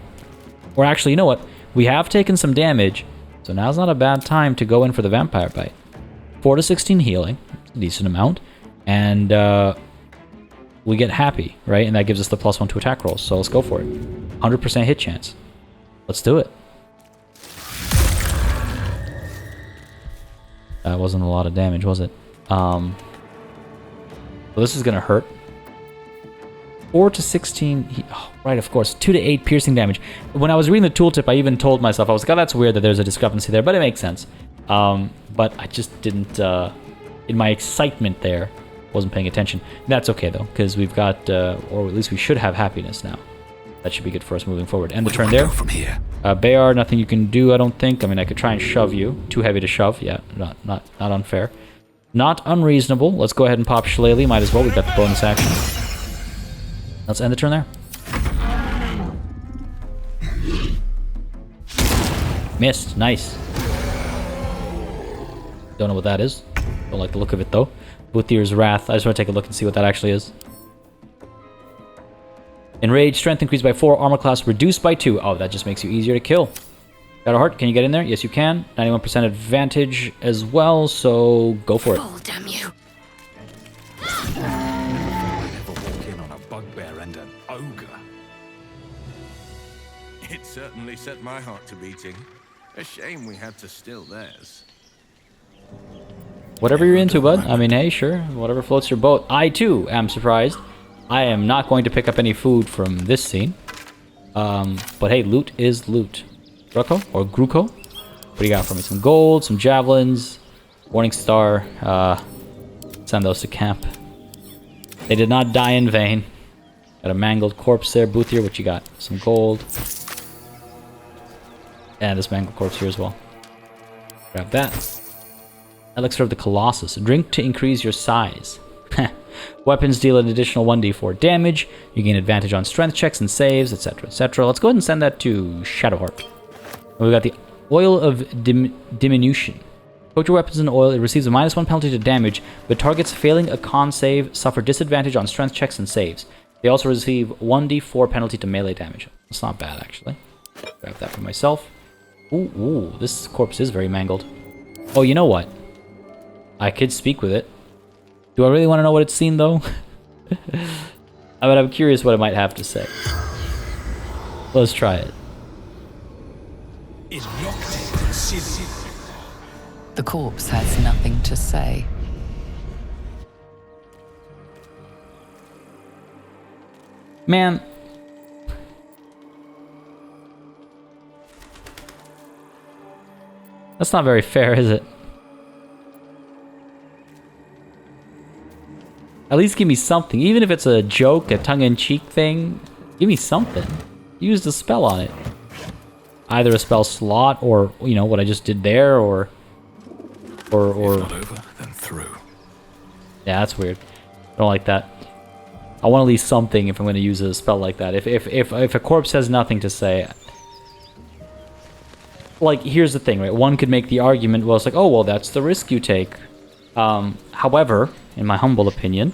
Or actually, you know what? We have taken some damage, so now's not a bad time to go in for the Vampire Bite. 4 to 16 healing. A decent amount. And we get happy, right? And that gives us the +1 to attack rolls. So let's go for it. 100% hit chance. Let's do it. That wasn't a lot of damage, was it? Well, this is gonna hurt. 4 to 16... Oh, right, of course. 2 to 8 piercing damage. When I was reading the tooltip, I even told myself, I was like, oh, that's weird that there's a discrepancy there, but it makes sense. But I just didn't... in my excitement there, wasn't paying attention. That's okay, though, because we've got... or at least we should have happiness now. That should be good for us moving forward. End the turn there. From here? Beâr, nothing you can do, I don't think. I mean, I could try and shove you. Too heavy to shove. Yeah, not unfair. Not unreasonable. Let's go ahead and pop Shillelagh. Might as well. We've got the bonus action. Let's end the turn there. Missed. Nice. Don't know what that is. Don't like the look of it, though. Uthir's Wrath. I just want to take a look and see what that actually is. Enraged, strength increased by 4, armor class reduced by 2. Oh, that just makes you easier to kill. Got a heart. Can you get in there? Yes, you can. 91% advantage as well, so go for it. Oh, damn you. Never walk in on a bugbear and an ogre. It certainly set my heart to beating. A shame we had to steal theirs. Whatever you're into, bud. I mean, hey, sure. Whatever floats your boat. I, too, am surprised. I am not going to pick up any food from this scene. But hey, loot is loot. Gruko? Or Gruko? What do you got for me? Some gold, some javelins, Warning Star. Send those to camp. They did not die in vain. Got a mangled corpse there. Boothier, what you got? Some gold. And this mangled corpse here as well. Grab that. Elixir of the Colossus. Drink to increase your size. Weapons deal an additional 1d4 damage. You gain advantage on strength checks and saves, etc., etc. Let's go ahead and send that to Shadowheart. We got the Oil of Diminution. Coat your weapons in oil. It receives a -1 penalty to damage, but targets failing a con save suffer disadvantage on strength checks and saves. They also receive 1d4 penalty to melee damage. That's not bad, actually. Grab that for myself. Ooh, this corpse is very mangled. Oh, you know what? I could speak with it. Do I really want to know what it's seen, though? I mean, I'm curious what it might have to say. Let's try it. The corpse has nothing to say. Man. That's not very fair, is it? At least give me something. Even if it's a joke, a tongue-in-cheek thing, give me something. Use the spell on it. Either a spell slot or, you know, what I just did there, or... If not over, then through. Yeah, that's weird. I don't like that. I want at least something if I'm going to use a spell like that. If a corpse has nothing to say... Like, here's the thing, right? One could make the argument, well, it's like, oh, well, that's the risk you take. However, in my humble opinion,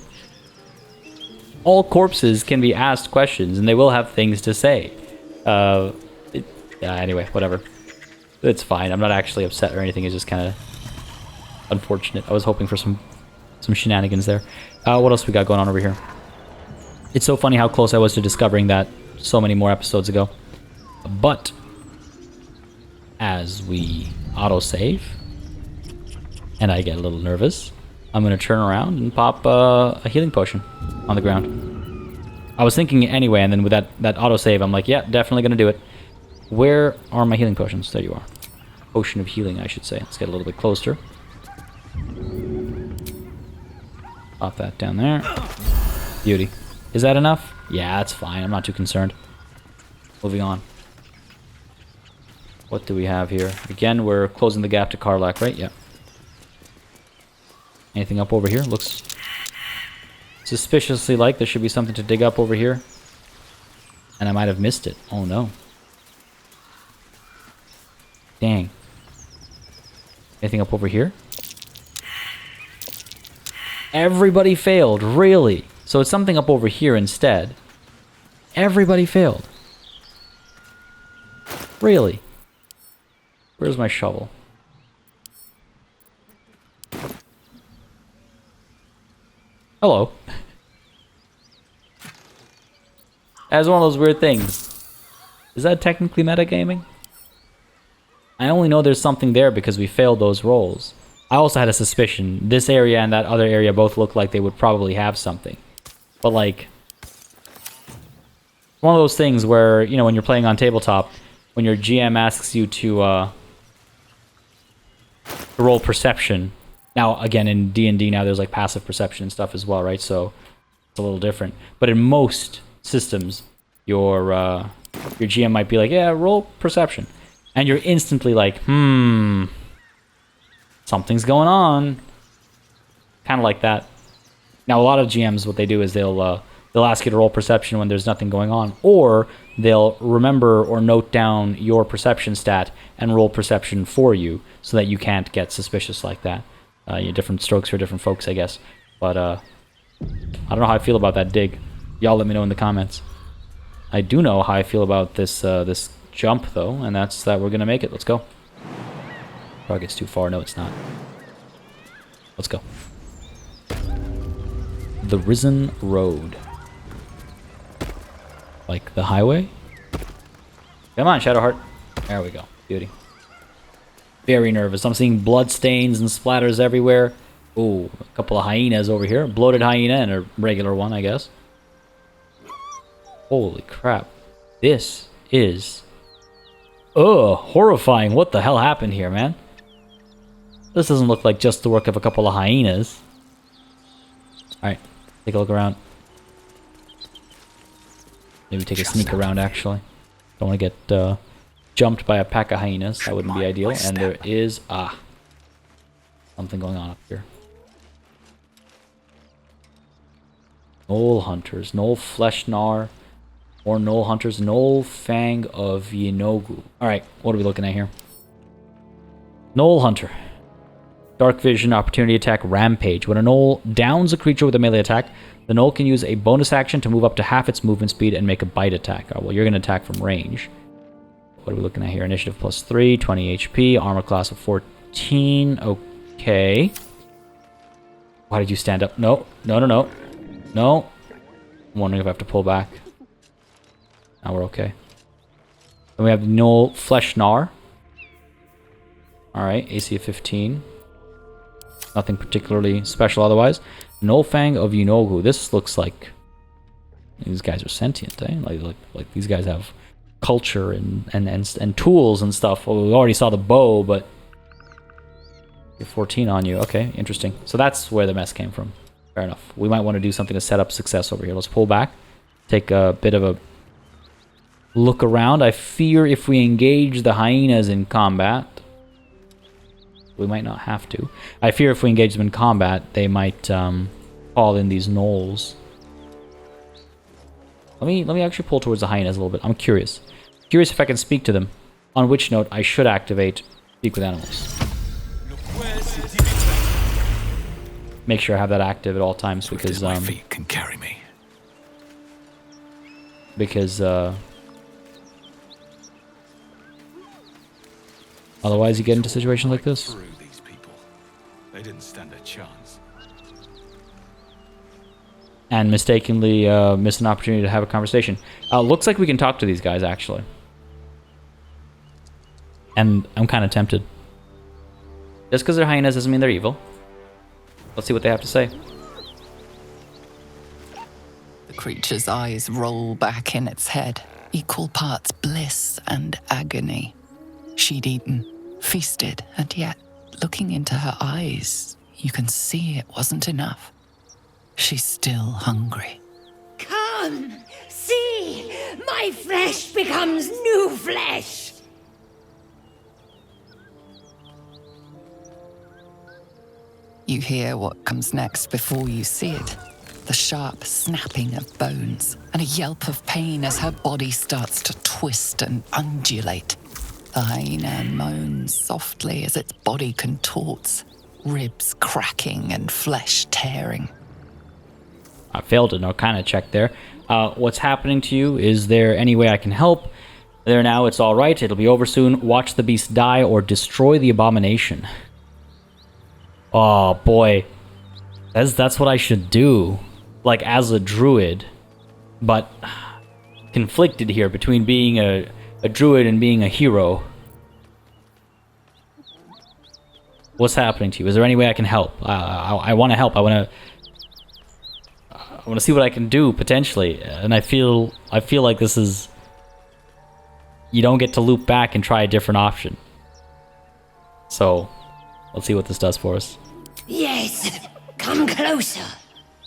all corpses can be asked questions, and they will have things to say. Yeah, anyway, whatever. It's fine. I'm not actually upset or anything. It's just kind of unfortunate. I was hoping for some shenanigans there. What else we got going on over here? It's so funny how close I was to discovering that so many more episodes ago. But as we autosave, and I get a little nervous, I'm going to turn around and pop a healing potion on the ground. I was thinking it anyway, and then with that autosave, I'm like, yeah, definitely going to do it. Where are my healing potions? There you are. Potion of healing, I should say. Let's get a little bit closer. Pop that down there. Beauty. Is that enough? Yeah, that's fine. I'm not too concerned. Moving on. What do we have here? Again, we're closing the gap to Karlach, right? Yeah. Anything up over here? Looks suspiciously like there should be something to dig up over here. And I might have missed it. Oh no. Dang. Anything up over here? Everybody failed, really? So it's something up over here instead. Everybody failed. Really? Where's my shovel? Hello. That's one of those weird things. Is that technically metagaming? I only know there's something there because we failed those rolls. I also had a suspicion. This area and that other area both look like they would probably have something. But like... one of those things where, you know, when you're playing on tabletop, when your GM asks you to roll perception. Now, again, in D&D now there's like passive perception and stuff as well, right? So it's a little different. But in most systems, your GM might be like, yeah, roll perception. And you're instantly like, something's going on. Kind of like that. Now, a lot of GMs, what they do is they'll ask you to roll perception when there's nothing going on, or they'll remember or note down your perception stat and roll perception for you so that you can't get suspicious like that. Different strokes for different folks, I guess. But I don't know how I feel about that dig. Y'all let me know in the comments. I do know how I feel about this this jump, though, and that's that we're going to make it. Let's go. Probably gets too far. No, it's not. Let's go. The Risen Road. Like the highway? Come on, Shadowheart. There we go. Beauty. Very nervous. I'm seeing blood stains and splatters everywhere. Ooh, a couple of hyenas over here. Bloated hyena and a regular one, I guess. Holy crap. This is... ugh, horrifying. What the hell happened here, man? This doesn't look like just the work of a couple of hyenas. Alright, take a look around. Maybe take a sneak around, actually. Don't want to get jumped by a pack of hyenas. That wouldn't be ideal. And there is... something going on up here. Gnoll hunters. Gnoll flesh gnar. More gnoll hunters. Gnoll fang of Yinogu. Alright, what are we looking at here? Gnoll hunter. Dark vision, opportunity attack, rampage. When a gnoll downs a creature with a melee attack, the gnoll can use a bonus action to move up to half its movement speed and make a bite attack. Oh, well, you're going to attack from range. What are we looking at here? Initiative +3, 20 HP, armor class of 14. Okay. Why did you stand up? No. No. I'm wondering if I have to pull back. Now we're okay. Then we have Gnoll Flesh Gnar. Alright, AC of 15. Nothing particularly special otherwise. Gnoll Fang of Yinogu. This looks like... these guys are sentient, eh? Like these guys have culture and tools and stuff. Well, we already saw the bow, but... you're 14 on you. Okay, interesting. So that's where the mess came from. Fair enough. We might want to do something to set up success over here. Let's pull back. Take a bit of a look around. I fear if we engage the hyenas in combat... we might not have to. I fear if we engage them in combat, they might call in these gnolls. Let me actually pull towards the hyenas a little bit. I'm curious. Curious if I can speak to them. On which note I should activate Speak with Animals. Make sure I have that active at all times because my feet can carry me. Because otherwise you get into situations like this. Through these people. They didn't stand a chance. And mistakenly miss an opportunity to have a conversation. Looks like we can talk to these guys actually. And I'm kind of tempted. Just because they're hyenas doesn't mean they're evil. Let's see what they have to say. The creature's eyes roll back in its head, equal parts bliss and agony. She'd eaten, feasted, and yet, looking into her eyes, you can see it wasn't enough. She's still hungry. Come, see, my flesh becomes new flesh. You hear what comes next before you see it. The sharp snapping of bones and a yelp of pain as her body starts to twist and undulate. The hyena moans softly as its body contorts, ribs cracking and flesh tearing. I failed an Arcana check there. What's happening to you? Is there any way I can help? There now, it's alright. It'll be over soon. Watch the beast die or destroy the abomination. Oh boy, that's what I should do, like as a druid, but conflicted here between being a druid and being a hero. What's happening to you? Is there any way I can help? I want to help. I want to see what I can do potentially, and I feel like this is, you don't get to loop back and try a different option. So let's see what this does for us. Yes, come closer.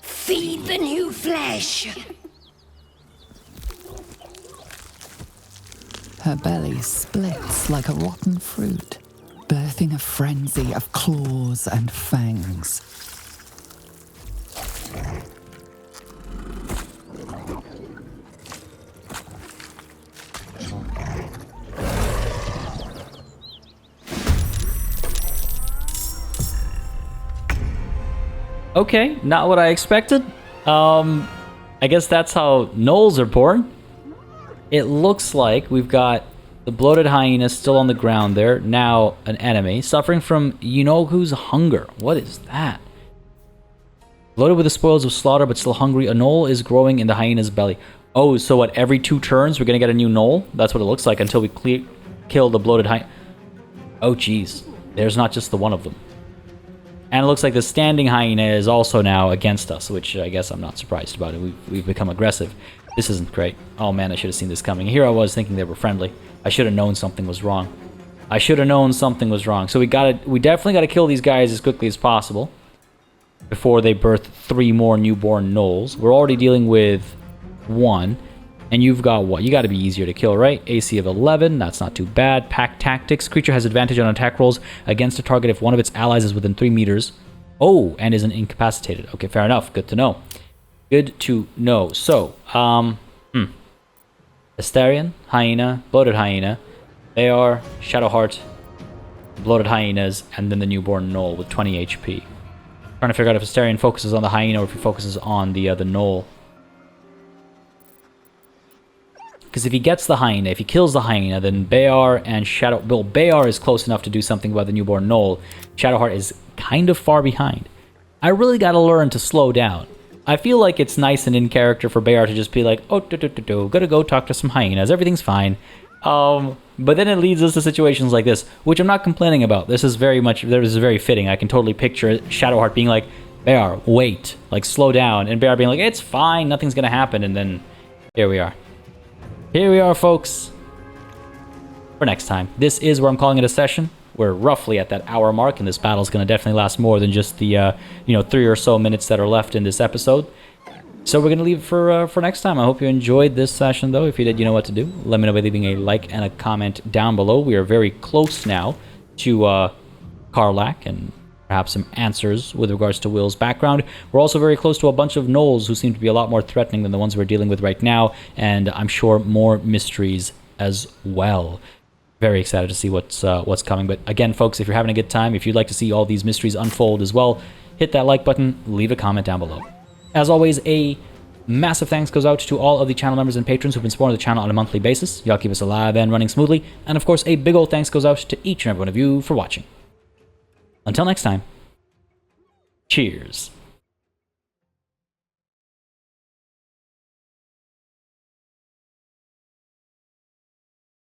Feed the new flesh. Her belly splits like a rotten fruit, birthing a frenzy of claws and fangs. Okay, not what I expected. I guess that's how gnolls are born. It looks like we've got the bloated hyena still on the ground there, now an enemy, suffering from Yinogu's hunger. What is that? Loaded with the spoils of slaughter but still hungry, a gnoll is growing in the hyena's belly. Oh, so what, every 2 turns we're gonna get a new gnoll? That's what it looks like until we kill the bloated hyena. Oh, geez. There's not just the one of them. And it looks like the standing hyena is also now against us, which I guess I'm not surprised about it. We've become aggressive. This isn't great. Oh man, I should have seen this coming. Here I was thinking they were friendly. I should have known something was wrong. I should have known something was wrong. So we definitely gotta kill these guys as quickly as possible before they birth 3 more newborn gnolls. We're already dealing with 1. And you've got what? You gotta be easier to kill, right? AC of 11, that's not too bad. Pack Tactics. Creature has advantage on attack rolls against a target if one of its allies is within 3 meters. Oh, and isn't incapacitated. Okay, fair enough. Good to know. Good to know. So, Astarion, Hyena, Bloated Hyena. They are Shadowheart, Bloated Hyenas, and then the newborn gnoll with 20 HP. Trying to figure out if Astarion focuses on the hyena or if he focuses on the gnoll. Because if he gets the hyena, if he kills the hyena, then Beâr and Beâr is close enough to do something about the newborn gnoll. Shadowheart is kind of far behind. I really gotta learn to slow down. I feel like it's nice and in character for Beâr to just be like, oh, gotta go talk to some hyenas, everything's fine. But then it leads us to situations like this, which I'm not complaining about. This is very fitting. I can totally picture Shadowheart being like, Beâr, wait, like slow down, and Beâr being like, it's fine, nothing's gonna happen, and then here we are. Here we are, folks, for next time. This is where I'm calling it a session. We're roughly at that hour mark, and this battle's going to definitely last more than just the 3 or so minutes that are left in this episode. So we're going to leave it for next time. I hope you enjoyed this session, though. If you did, you know what to do. Let me know by leaving a like and a comment down below. We are very close now to Karlach and perhaps some answers with regards to Will's background. We're also very close to a bunch of gnolls who seem to be a lot more threatening than the ones we're dealing with right now, and I'm sure more mysteries as well. Very excited to see what's coming. But again, folks, if you're having a good time, if you'd like to see all these mysteries unfold as well, hit that like button, leave a comment down below. As always, a massive thanks goes out to all of the channel members and patrons who've been supporting the channel on a monthly basis. Y'all keep us alive and running smoothly. And of course, a big old thanks goes out to each and every one of you for watching. Until next time, cheers.